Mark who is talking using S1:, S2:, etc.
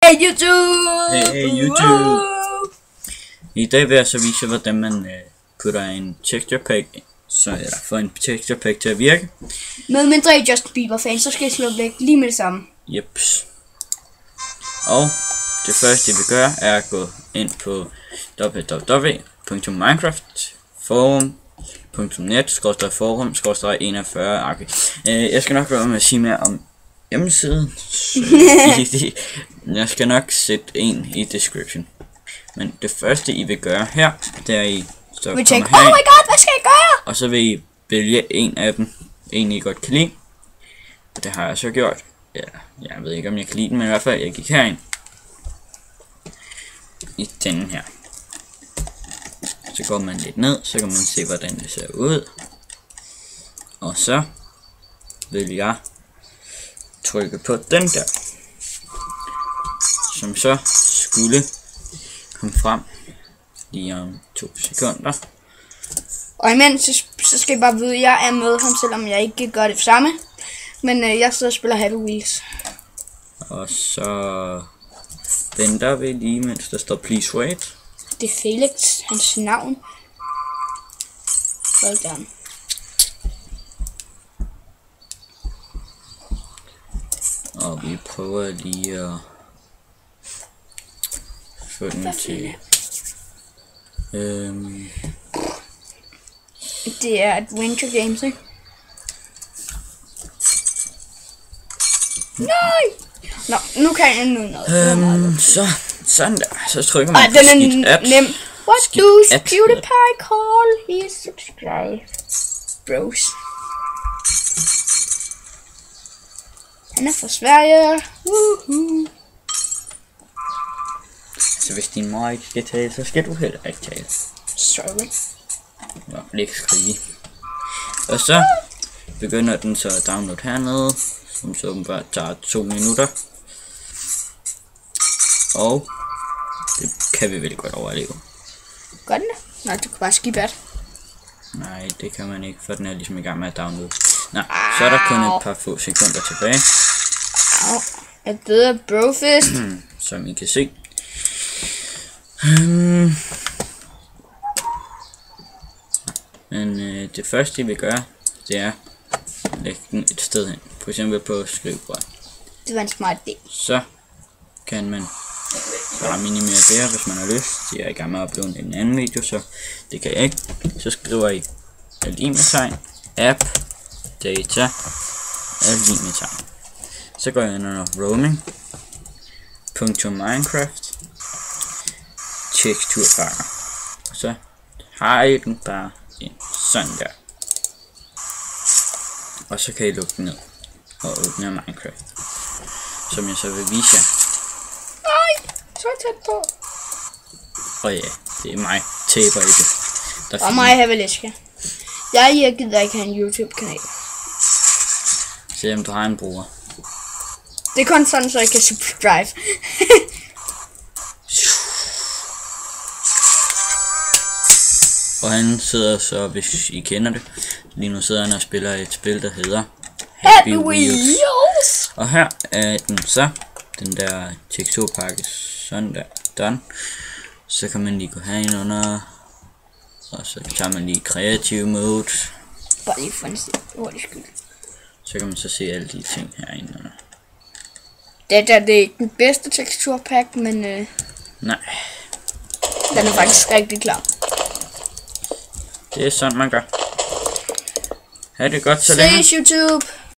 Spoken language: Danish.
S1: Hey YouTube!
S2: Hey YouTube! I dag vil jeg så vise hvordan man putter en texture pack, eller får en texture pack til at virke.
S1: Med mindre I Justin Bieber fan, så skal jeg slå væk lige med det samme.
S2: Jeps. Og det første vi gør er at gå ind på www.minecraftforum.net/forum/41. Jeg skal nok være med at sige mere om hjemmesiden. Jeg skal nok sætte en i description. Men det første I vil gøre her, det er I så
S1: vi tænker, oh my god, hvad skal jeg gøre?
S2: Og så vil I vælge en af dem, en I godt kan lide. Og det har jeg så gjort. Ja, jeg ved ikke om jeg kan lide den, men i hvert fald jeg gik herind. I denne her. Så går man lidt ned, så kan man se hvordan det ser ud. Og så vil jeg trykke på den der, som så skulle komme frem lige om 2 sekunder.
S1: Og imens så skal jeg bare vide, at jeg er med ham, selvom jeg ikke gør det samme. Men jeg sidder og spiller Happy Wheels.
S2: Og så venter vi lige, mens der står please wait.
S1: Det er Felix, hans navn. Sådan.
S2: Og vi prøver lige at få den til.
S1: Det er Adventure Games, ikke? Nej! Nå, nu kan jeg nu noget.
S2: Sådan der. Så trykker man
S1: på den er nem. What does PewDiePie call his subscribe bros? Han er fra Sverige.
S2: Så hvis din mor ikke skal tale, så skal du heller ikke tale.
S1: Sorry.
S2: Nå, ikke skrige. Og så begynder den så at downloade hernede, som så åbenbart tager 2 minutter. Og det kan vi vel godt overleve.
S1: Godt det? Nej, du kan bare skippe det.
S2: Nej, det kan man ikke, for den er ligesom i gang med at downloade. Nå, så er der kun et par få sekunder tilbage.
S1: Er det brofist?
S2: Som I kan se. Men det første I vil gøre, det er at lægge den et sted hen. For eksempel på skrivebordet.
S1: Det var en smart idé.
S2: Så kan man bare minimere det her, hvis man har lyst. Jeg er i gang med at uploade en anden video, så det kan jeg ikke. Så skriver I lim-tegn, app, data, lim-tegn. Så går jeg ind under roaming.minecraft teksturpakker. Og så har I den bare ind sådan der. Og så kan I lukke den ned og åbne Minecraft, som jeg så vil vise jer.
S1: Nej, så tæt på.
S2: Og ja, det er mig, taber i det.
S1: Og mig her vil elske. Jeg gider ikke have en YouTube-kanal.
S2: Selvom du har en bruger.
S1: Det er kun sådan, så jeg kan subscribe.
S2: Og han sidder så, hvis I kender det, lige nu sidder han og spiller et spil, der hedder Happy Wheels. Og her er den så, den der teksturpakke, sådan der, done. Så kan man lige gå herind under, og så tager man lige creative mode.
S1: Bare lige for en hurtig skyld.
S2: Så kan man så se alle de ting herinde under.
S1: Det er ikke den bedste teksturpack, men
S2: nej.
S1: Den er faktisk rigtig klar.
S2: Det er sådan man gør. Ha' det godt så længe.
S1: Ses YouTube!